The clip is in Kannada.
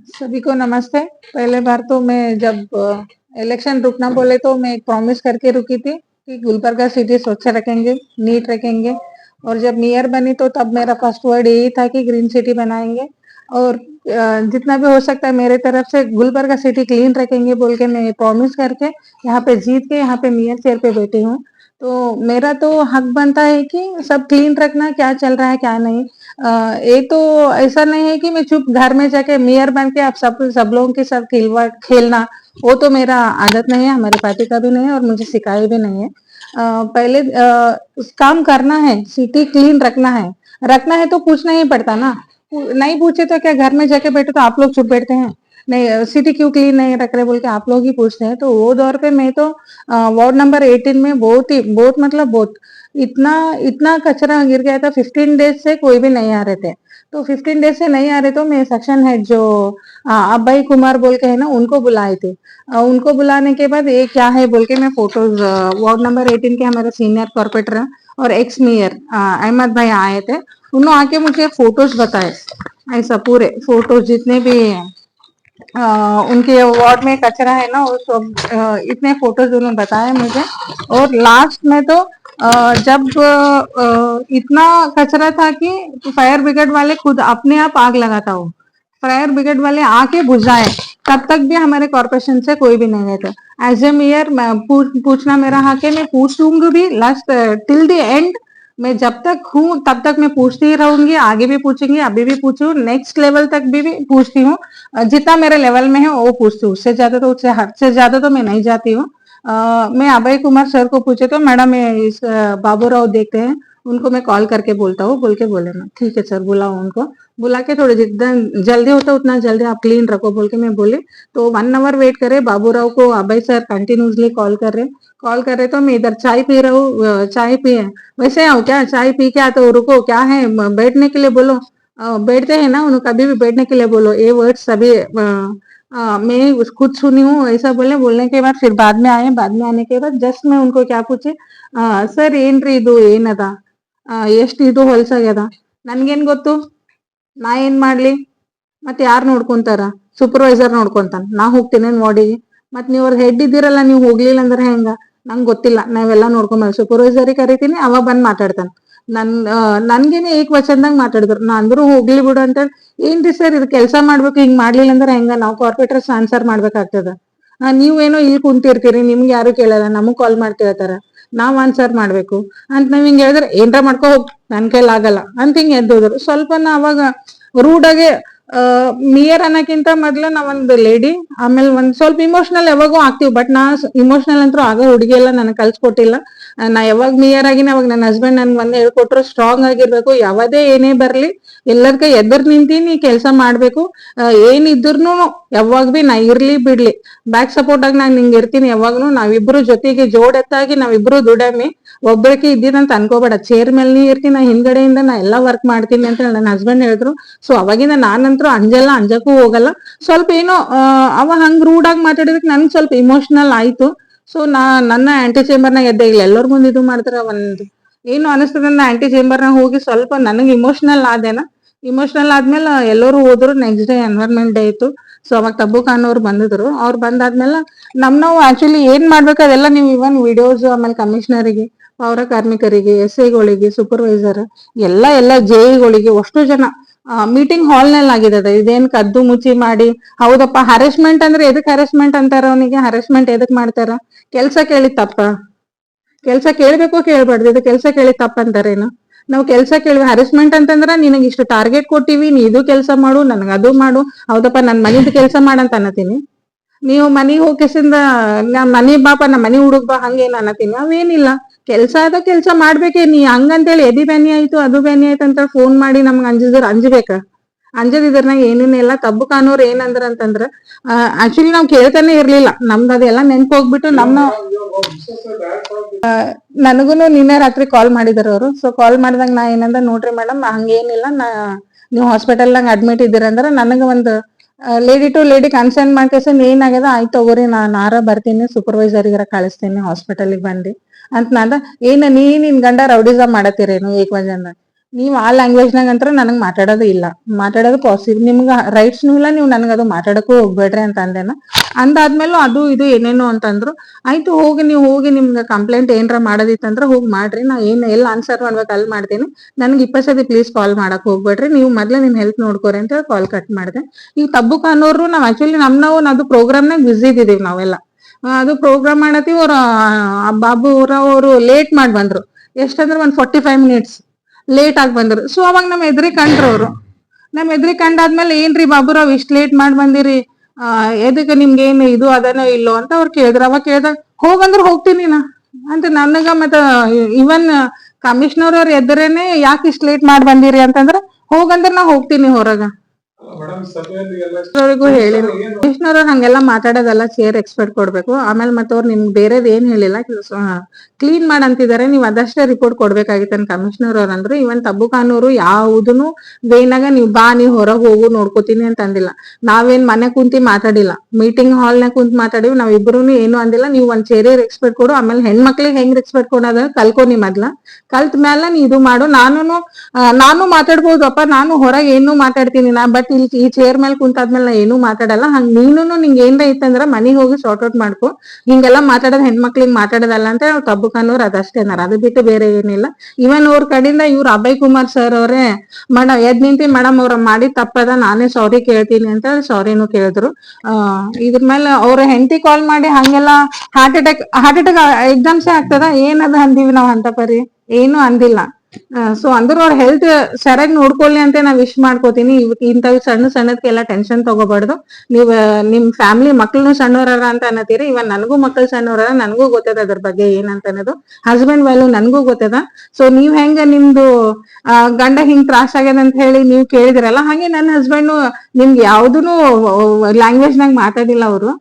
सभी को नमस्ते। पहले बार तो मैं जब इलेक्शन रुकना बोले तो मैं एक प्रॉमिस करके रुकी थी कि गुलबर्गा सिटी स्वच्छ रखेंगे, नीट रखेंगे। और जब मेयर बनी तो तब मेरा फर्स्ट वर्ड यही था कि ग्रीन सिटी बनाएंगे और जितना भी हो सकता है मेरे तरफ से गुलबर्गा सिटी क्लीन रखेंगे बोल के मैं प्रॉमिस करके यहाँ पे जीत के यहाँ पे मेयर चेयर पे बैठी हूँ। तो मेरा तो हक बनता है कि सब क्लीन रखना, क्या चल रहा है क्या नहीं। ये तो ऐसा नहीं है कि मैं चुप घर में जाके मेयर बन के आप सब लोगों के साथ खेलना, वो तो मेरा आदत नहीं है, हमारे पार्टी का भी नहीं है और मुझे सिखाया भी नहीं है। पहले उस काम करना है, सिटी क्लीन रखना है तो पूछना ही पड़ता ना। नहीं पूछे तो क्या घर में जाके बैठे तो आप लोग चुप बैठते हैं, नहीं सिटी क्यों क्लीन नहीं रख रहे बोल के आप लोग ही पूछते हैं। तो वो दौर पे मैं तो वार्ड नंबर 18 में बहुत मतलब बहुत इतना इतना कचरा गिर गया था। 15 डेज से कोई भी नहीं आ रहे थे। तो 15 डेज से नहीं आ रहे तो मैं सेक्शन हेड जो अब्बाई कुमार बोल के है ना उनको बुलाए थे। उनको बुलाने के बाद ये क्या है बोल के मैं फोटोज वार्ड नंबर 18 के हमारे सीनियर कॉर्पोरेटर और एक्स मेयर अहमद भाई आए थे। उन्होंने आके मुझे फोटोज बताए, ऐसा पूरे फोटोज जितने भी उनके वार्ड में कचरा है ना वो सब इतने फोटोज उन्होंने बताए मुझे। और लास्ट में तो जब इतना कचरा था कि फायर ब्रिगेड वाले खुद अपने आप आग लगाता हो, फायर ब्रिगेड वाले आके बुझाए, तब तक भी हमारे कॉर्पोरेशन से कोई भी नहीं रहता। एज ए मेयर पूछना मेरा हक है, मैं पूछूंगी भी लास्ट टिल द एंड। मैं जब तक हूँ तब तक मैं पूछती ही रहूंगी, आगे भी पूछूंगी, अभी भी पूछू, नेक्स्ट लेवल तक भी पूछती हूँ। जितना मेरे लेवल में है वो पूछती हूँ, उससे ज्यादा तो उससे हद से ज्यादा तो मैं नहीं जाती हूँ। मैं अभय कुमार सर को पूछे तो मैडम ये इस बाबू राव देखते हैं, उनको मैं कॉल करके बोलता हूँ बोल के बोले ना ठीक है सर, बुलाओ उनको, बुला के थोड़े जितना जल्दी होता है उतना जल्दी आप क्लीन रखो बोल के मैं बोले। तो 1 आवर वेट करे, बाबू राव को अभय सर कंटिन्यूसली कॉल कर रहे तो मैं इधर चाय पी रहा हूँ, चाय पिए वैसे आओ क्या, चाय पी क्या तो रुको क्या है बैठने के लिए बोलो। बैठते हैं ना उन्हें, कभी भी बैठने के लिए बोलो, ये वर्ड सभी मैं खुद सुनी हूँ ऐसा बोलने के बाद फिर बाद में आए, बाद में आने के बाद जस्ट मैं उनको क्या पूछे, ಸರ್ ಏನ್ರಿ ಇದು ಏನದ, ಎಷ್ಟು ಇದು ಹೊಲ್ಸಾಗ್ಯದ, ನನ್ಗೇನ್ ಗೊತ್ತು, ನಾ ಏನ್ ಮಾಡ್ಲಿ, ಮತ್ತೆ ಯಾರು ನೋಡ್ಕೊಂತಾರ, ಸೂಪರ್ವೈಸರ್ ನೋಡ್ಕೊಂತಾನ, ನಾ ಹೋಗ್ತೀನಿ ವಾರ್ಡಿಗೆ, ಮತ್ ನೀವ್ ಅವ್ರ ಹೆಡ್ ಇದ್ದೀರಲ್ಲ ನೀವು ಹೋಗ್ಲಿಲ್ಲ ಅಂದ್ರೆ ಹೆಂಗ, ನಂಗ್ ಗೊತ್ತಿಲ್ಲ, ನಾವೆಲ್ಲಾ ನೋಡ್ಕೊಂಬ ಸೂಪರ್ವೈಸರಿಗೆ ಕರಿತೀನಿ ಅವ ಬಂದ್ ಮಾತಾಡ್ತಾನ. ನನ್ಗೇನೆ ಏಕವಚನದಾಗ ಮಾತಾಡಿದ್ರು, ನಾ ಅಂದ್ರೂ ಹೋಗ್ಲಿ ಬಿಡು ಅಂತ. ಏನ್ರಿ ಸರ್ ಇದು ಕೆಲಸ ಮಾಡ್ಬೇಕು, ಹಿಂಗ್ ಮಾಡ್ಲಿಲ್ಲ ಅಂದ್ರೆ ಹೆಂಗ, ನಾವ್ ಕಾರ್ಪೊರೇಟರ್ಸ್ ಆನ್ಸರ್ ಮಾಡ್ಬೇಕಾಗ್ತದ. ನೀವೇನೋ ಇಲ್ಲಿ ಕುಂತಿರ್ತೀರಿ, ನಿಮ್ಗೆ ಯಾರು ಕೇಳಲ್ಲ, ನಮಗ್ ಕಾಲ್ ಮಾಡಿ ಕೇಳ್ತಾರ, ನಾವ್ ಆನ್ಸರ್ ಮಾಡ್ಬೇಕು ಅಂತ ನಾವ್ ಹಿಂಗ್ ಹೇಳಿದ್ರೆ ಏನ್ರ ಮಾಡ್ಕೋ ಹೋಗ್ ನನ್ ಕೈಲಿ ಆಗಲ್ಲ ಅಂತ ಹಿಂಗ್ ಎದ್ದೋದ್ರು. ಸ್ವಲ್ಪ ಅವಾಗ ರೂಡಾಗೆ ನಿಯರ್ ಅನ್ನಕ್ಕಿಂತ ಮೊದ್ಲು ನಾವೊಂದು ಲೇಡಿ, ಆಮೇಲೆ ಒಂದ್ ಸ್ವಲ್ಪ ಇಮೋಷನಲ್ ಯಾವಾಗೂ ಆಗ್ತೀವಿ, ಬಟ್ ನಾ ಇಮೋಷನಲ್ ಅಂತೂ ಆಗ ಹುಡುಗಿ ಎಲ್ಲ ನನಗ್ ಕಲ್ಸ್ಕೊಟ್ಟಿಲ್ಲ. ನಾ ಯಾವಾಗ ನಿಯರ್ ಆಗಿನ ಅವಾಗ ನನ್ನ ಹಸ್ಬೆಂಡ್ ನನ್ ಒಂದ್ ಹೇಳ್ಕೊಟ್ರು, ಸ್ಟ್ರಾಂಗ್ ಆಗಿರ್ಬೇಕು, ಯಾವದೇ ಏನೇ ಬರ್ಲಿ ಎಲ್ಲರ ಕೈ ಎದುರ್ ನಿಂತೀನಿ ಕೆಲ್ಸ ಮಾಡ್ಬೇಕು, ಏನಿದ್ರುನು ಯಾವಾಗ ಬಿ ನಾ ಇರ್ಲಿ ಬಿಡ್ಲಿ ಬ್ಯಾಕ್ ಸಪೋರ್ಟ್ ಆಗಿ ನಾನ್ ನಿಂಗೆ ಇರ್ತೀನಿ ಯಾವಾಗ್ನು, ನಾವಿಬ್ರು ಜೊತೆಗೆ ಜೋಡೆತ್ತಾಗಿ ನಾವಿಬ್ರು ದುಡಮಿ, ಒಬ್ಬರಿಗೆ ಇದ್ದೀನಂತ ಅನ್ಕೋಬೇಡ, ಚೇರ್ ಮೇಲೆ ನೀ ಇರ್ತೀನಿ, ನಾ ಹಿಂದ್ಗಡೆಯಿಂದ ನಾ ಎಲ್ಲಾ ವರ್ಕ್ ಮಾಡ್ತೀನಿ ಅಂತ ನನ್ನ ಹಸ್ಬೆಂಡ್ ಹೇಳಿದ್ರು. ಸೊ ಅವಾಗಿಂದ ನಾನಂತರೂ ಅಂಜಲ್ಲ, ಅಂಜಕ್ಕೂ ಹೋಗಲ್ಲ. ಸ್ವಲ್ಪ ಏನೋ ಅವ ಹಂಗ್ ರೂಡ್ ಆಗಿ ಮಾತಾಡಿದಕ್ಕೆ ನನ್ಗೆ ಸ್ವಲ್ಪ ಇಮೋಷನಲ್ ಆಯ್ತು. ಸೊ ನನ್ನ ಆಂಟಿ ಚೇಂಬರ್ನಾಗ ಎದ್ದೆ, ಇಲ್ಲ ಎಲ್ಲರ ಮುಂದೆ ಇದು ಮಾಡ್ತಾರ, ಒಂದ್ ಏನು ಅನಿಸ್ತದ, ಆಂಟಿ ಚೇಂಬರ್ನಾಗ ಹೋಗಿ ಸ್ವಲ್ಪ ನನಗೆ ಇಮೋಷನಲ್ ಆದೇನ. ಇಮೋಷನಲ್ ಆದ್ಮೇಲೆ ಎಲ್ಲರೂ ಹೋದ್ರು. ನೆಕ್ಸ್ಟ್ ಡೇ ಎನ್ವೈರ್ಮೆಂಟ್ ಡೇ ಇತ್ತು. ಸೊ ಅವಾಗ ತಬ್ಬು ಖಾನ್ ಅವ್ರು ಬಂದಿದ್ರು. ಅವ್ರು ಬಂದಾದ್ಮೇಲೆ ನಾವು ಆಕ್ಚುಲಿ ಏನ್ ಮಾಡ್ಬೇಕು ಅದೆಲ್ಲ ನೀವು ಇವನ್ ವಿಡಿಯೋಸ್, ಆಮೇಲೆ ಕಮಿಷನರಿಗೆ, ಪೌರ ಕಾರ್ಮಿಕರಿಗೆ, ಎಸ್ ಐಗಳಿಗೆ, ಸೂಪರ್ವೈಸರ್ ಎಲ್ಲ ಜೆಇಗಳಿಗೆ ಅಷ್ಟು ಜನ ಮೀಟಿಂಗ್ ಹಾಲ್ ನಲ್ಲಿ ಆಗಿದೆ. ಇದೇನ್ ಕದ್ದು ಮುಚ್ಚಿ ಮಾಡಿ, ಹೌದಪ್ಪ ಹರೆಸ್ಮೆಂಟ್ ಅಂದ್ರೆ ಎದಕ್ ಹರೆಸ್ಮೆಂಟ್ ಅಂತಾರ, ಅವನಿಗೆ ಹರೆಸ್ಮೆಂಟ್ ಎದಕ್ ಮಾಡ್ತಾರ, ಕೆಲ್ಸ ಕೇಳಿ ತಪ್ಪ, ಕೆಲ್ಸ ಕೇಳ್ಬೇಕು ಕೇಳ್ಬಾರ್ದು, ಇದು ಕೆಲ್ಸ ಕೇಳಿ ತಪ್ಪ ಅಂತಾರೇನು. ನಾವು ಕೆಲ್ಸ ಕೇಳಿ ಹರೆಸ್ಮೆಂಟ್ ಅಂತಂದ್ರ ನಿನಗ್ ಇಷ್ಟು ಟಾರ್ಗೆಟ್ ಕೊಟ್ಟಿವಿ, ನೀ ಇದು ಕೆಲ್ಸ ಮಾಡು, ನನ್ಗ ಅದು ಮಾಡು, ಹೌದಪ್ಪ ನನ್ ಮನಿದ್ ಕೆಲ್ಸ ಮಾಡಂತ ಅನ್ನತೀನಿ. ನೀವು ಮನಿಗ್ ಹೋಗಿಸಿಂದ ಮನಿ ಬಾಪ, ನಮ್ ಮನಿ ಹುಡುಗ್ ಬಾ ಹಂಗೇನ್ ಅನ್ನತೀನಿ, ಅವೇನಿಲ್ಲ. ಕೆಲ್ಸ ಅದ ಕೆಲ್ಸ ಮಾಡ್ಬೇಕೇ, ನೀ ಹಂಗಂತೇಳಿ ಎದಿ ಬ್ಯಾನಿ ಆಯ್ತು ಅದು ಬ್ಯಾನಿ ಆಯ್ತು ಅಂತ ಫೋನ್ ಮಾಡಿ ನಮ್ಗೆ ಅಂಜಬೇಕ. ಅಂಜದಿದ್ರನಾಗ ಏನೇನೆಲ್ಲ ತಬ್ಬು ಕಾನೂರ್ ಏನಂದ್ರ ಅಂತಂದ್ರ, ಆಕ್ಚುಲಿ ನಾವ್ ಕೇಳ್ತಾನೆ ಇರ್ಲಿಲ್ಲ, ನಮ್ದು ಅದೆಲ್ಲ ನೆನ್ಪು ಹೋಗ್ಬಿಟ್ಟು ನನಗೂನು ನಿನ್ನೆ ರಾತ್ರಿ ಕಾಲ್ ಮಾಡಿದಾರ ಅವರು. ಸೊ ಕಾಲ್ ಮಾಡಿದಾಗ ನಾ ಏನಂದ, ನೋಡ್ರಿ ಮೇಡಮ್ ಹಂಗೇನಿಲ್ಲ, ನೀವು ಹಾಸ್ಪಿಟಲ್ ನಾಗ ಅಡ್ಮಿಟ್ ಇದ್ದೀರಂದ್ರ ನನಗ ಒಂದು ಲೇಡಿ ಟು ಲೇಡಿ ಕನ್ಸರ್ನ್ ಮಾಡ್ಕೇಸನ್ ಏನಾಗ್ಯದ, ಆಯ್ತು ತಗೋರಿ ನಾರ ಬರ್ತೀನಿ, ಸೂಪರ್ವೈಸರ್ಗಾರ ಕಳಿಸ್ತೀನಿ ಹಾಸ್ಪಿಟಲ್ಗೆ ಬಂದಿ ಅಂತ. ಏನ ನಿನ್ ಗಂಡ ರೌಡಿಸಮ್ ಮಾಡತ್ತೀರೇನು ಏಕವಚನ, ನೀವ್ ಆ ಲ್ಯಾಂಗ್ವೇಜ್ನಾಗ ಅಂತ ನನಗ್ ಮಾತಾಡೋದು ಇಲ್ಲ, ಮಾತಾಡೋದು ಪಾಸಿಬಲ್ ನಿಮ್ಗ ರೈಟ್ಸ್ನು ಇಲ್ಲ, ನೀವು ನನಗ ಅದು ಮಾತಾಡಕ್ಕೂ ಹೋಗ್ಬೇಡ್ರಿ ಅಂತ ಅಂದೇನ. ಅಂದಾದ್ಮೇಲೂ ಅದು ಇದು ಏನೇನೋ ಅಂತಂದ್ರು. ಆಯ್ತು ಹೋಗಿ ನೀವು ಹೋಗಿ ನಿಮ್ಗೆ ಕಂಪ್ಲೇಂಟ್ ಏನ್ರ ಮಾಡೋದಿತ್ತಂದ್ರ ಹೋಗಿ ಮಾಡ್ರಿ, ನಾ ಏನ್ ಎಲ್ಲಿ ಆನ್ಸರ್ ಮಾಡ್ಬೇಕು ಅಲ್ಲಿ ಮಾಡ್ತೀನಿ, ನನ್ಗೆ 20 ಸತಿ ಪ್ಲೀಸ್ ಕಾಲ್ ಮಾಡಕ್ ಹೋಗ್ಬೇಡ್ರಿ, ನೀವು ಮೊದ್ಲು ನಿಮ್ ಹೆಲ್ತ್ ನೋಡ್ಕೋರಿ ಅಂತ ಹೇಳಿ ಕಾಲ್ ಕಟ್ ಮಾಡಿದೆ. ಈಗ ತಬ್ಬು ಖಾನೋರು ನಾವ್ ಆಕ್ಚುಲಿ ನಾವು ಅದು ಪ್ರೋಗ್ರಾಮ್ನಾಗ ಬಿಸಿ ಇದ್ದೀವಿ ನಾವೆಲ್ಲ. ಅದು ಪ್ರೋಗ್ರಾಮ್ ಮಾಡತ್ತೀವಿ, ಅವ್ರ ಬಾಬು ಅವರು ಲೇಟ್ ಮಾಡಿ ಬಂದ್ರು. ಎಷ್ಟಂದ್ರೆ 145 minutes ಲೇಟ್ ಆಗಿ ಬಂದ್ರು. ಸೊ ಅವಾಗ ನಮ್ ಎದ್ರಿ ಕಂಡ್ರು ಅವ್ರು. ನಮ್ ಎದ್ರಿ ಕಂಡಾದ್ಮೇಲೆ ಏನ್ರಿ ಬಾಬುರಾವ್ ಇಷ್ಟ್ ಲೇಟ್ ಮಾಡಿ ಬಂದಿರಿ, ಎದಕ್ಕೆ ನಿಮ್ಗೆ ಏನ್ ಇದು ಅದನೋ ಇಲ್ಲೋ ಅಂತ ಅವ್ರು ಕೇಳಿದ್ರ. ಅವಾಗ ಕೇಳ್ದಾಗ ಹೋಗಂದ್ರ ಹೋಗ್ತೀನಿ ನಾ ಅಂತ ನನಗ. ಮತ್ತ ಇವನ್ ಕಮಿಷನರ್ ಅವ್ರ ಎದುರೇನೆ ಯಾಕೆ ಇಷ್ಟ್ ಲೇಟ್ ಮಾಡಿ ಬಂದಿರಿ ಅಂತಂದ್ರ ಹೋಗಂದ್ರ ನಾ ಹೋಗ್ತೀನಿ ಹೊರಗ ಹೇಳಿದ್ರು. ಕಮಿಷನರ್ ಅವ್ರು ಹಂಗೆಲ್ಲಾ ಮಾತಾಡೋದಲ್ಲ, ಚೇರ್ ಎಕ್ಸ್ಪರ್ಟ್ ಕೊಡ್ಬೇಕು. ಆಮೇಲೆ ಮತ್ತೆ ಅವ್ರು ನಿಮ್ಗೆ ಬೇರೆದ್ ಏನ್ ಹೇಳಿಲ್ಲ, ಕ್ಲೀನ್ ಮಾಡ್ ಅಂತಿದಾರೆ, ನೀವ್ ಅದಷ್ಟೇ ರಿಪೋರ್ಟ್ ಕೊಡ್ಬೇಕಾಗಿತ್ತು ಕಮಿಷನರ್ ಅವ್ರ ಅಂದ್ರು. ಇವನ್ ತಬ್ಬು ಖಾನೂರು ಯಾವುದನ್ನು ವೇನಾಗ ನೀವ್ ಬಾ ನೀವ್ ಹೊರಗ್ ಹೋಗು ನೋಡ್ಕೋತೀನಿ ಅಂತ ಅಂದಿಲ್ಲ. ನಾವೇನ್ ಮನೆ ಕುಂತಿ ಮಾತಾಡಿಲ್ಲ, ಮೀಟಿಂಗ್ ಹಾಲ್ ನಾಗ ಕುಂತ್ ಮಾತಾಡಿವಿ. ನಾವ್ ಇಬ್ರುನು ಏನು ಅಂದಿಲ್ಲ. ನೀವ್ ಒಂದ್ ಚೇರಿಗೆ ರೆಸ್ಪೆಕ್ಟ್ ಕೊಡು, ಆಮೇಲೆ ಹೆಣ್ಮಕ್ಳಿಗೆ ಹೆಂಗ್ ರೆಸ್ಪೆಕ್ಟ್ ಕೊಡೋದ ಕಲ್ಕೊ ನೀ ಮೊದ್ಲ. ಕಲ್ತ್ ಮ್ಯಾಲ ನೀ ಇದು ಮಾಡು. ನಾನು ಮಾತಾಡ್ಬೋದಪ್ಪ, ನಾನು ಹೊರಗೆ ಏನು ಮಾತಾಡ್ತೀನಿ ನಾ, ಬಟ್ ಇಲ್ಲಿ ಈ ಚೇರ್ ಮೇಲೆ ಕುಂತಾದ್ಮೇಲೆ ನಾ ಏನು ಮಾತಾಡಲ್ಲ. ಹಂಗ ನೀನು ನಿಂಗೆ ಏನ್ರ ಇತ್ತಂದ್ರ ಮನಿಗ್ ಹೋಗಿ ಸಾರ್ಟ್ ಔಟ್ ಮಾಡ್ಕೊ, ಹಿಂಗೆಲ್ಲಾ ಮಾತಾಡೋದ್ ಹೆಣ್ಮಕ್ಳಿಗೆ ಮಾತಾಡೋದಲ್ಲ ಅಂತ ತಬ್ಬು ಖಾನೂರ್ ಅದಷ್ಟೇ ಅನ್ನಾರ. ಅದು ಬಿಟ್ಟು ಬೇರೆ ಏನಿಲ್ಲ. ಇವನ್ ಅವ್ರ ಕಡೆಯಿಂದ ಇವ್ರು ಅಭಯ್ ಕುಮಾರ್ ಸರ್ ಅವರೇ ಎದ್ ನಿಂತಿ ಮೇಡಮ್ ಅವ್ರ ಮಾಡಿ ತಪ್ಪದ, ನಾನೇ ಸಾರಿ ಕೇಳ್ತೀನಿ ಅಂತ ಸಾರಿನೂ ಕೇಳಿದ್ರು. ಇದ್ರ ಮೇಲೆ ಅವ್ರ ಹೆಂಡತಿ ಕಾಲ್ ಮಾಡಿ ಹಂಗೆಲ್ಲಾ ಹಾರ್ಟ್ ಅಟ್ಯಾಕ್ ಎಕ್ಸಾಮ್ಸೇ ಆಗ್ತದ ಏನದ ಅಂದಿವಿ ನಾವ್ ಅಂತ ಪರಿ ಏನು ಅಂದಿಲ್ಲ. ಸೊ ಅಂದ್ರ ಅವ್ರ ಹೆಲ್ತ್ ಸರಿಯಾಗಿ ನೋಡ್ಕೊಳ್ಳಿ ಅಂತ ನಾ ವಿಶ್ ಮಾಡ್ಕೋತೀನಿ. ಇಂಥವ್ ಸಣ್ಣ ಸಣ್ಣದಕ್ಕೆಲ್ಲ ಟೆನ್ಷನ್ ತಗೋಬಾರ್ದು. ನೀವ್ ನಿಮ್ ಫ್ಯಾಮಿಲಿ ಮಕ್ಳುನು ಸಣ್ಣವ್ರ ಅಂತ ಅನ್ನತೀರಿ. ಇವನ್ ನನಗೂ ಮಕ್ಳು ಸಣ್ಣವ್ರ, ನನಗೂ ಗೊತ್ತದ ಅದ್ರ ಬಗ್ಗೆ ಏನಂತ ಅನ್ನೋದು. ಹಸ್ಬೆಂಡ್ ವ್ಯಾಲ್ಯೂ ನನ್ಗೂ ಗೊತ್ತದ. ಸೊ ನೀವ್ ಹೆಂಗ ನಿಮ್ದು ಗಂಡ ಹಿಂಗ್ ತ್ರಾಸ ಆಗ್ಯದ ಅಂತ ಹೇಳಿ ನೀವ್ ಕೇಳಿದಿರಲ್ಲ, ಹಾಗೆ ನನ್ನ ಹಸ್ಬೆಂಡ್ ನಿಮ್ಗೆ ಯಾವ್ದುನು ಲ್ಯಾಂಗ್ವೇಜ್ ನಾಗ ಮಾತಾಡಿಲ್ಲ ಅವರು.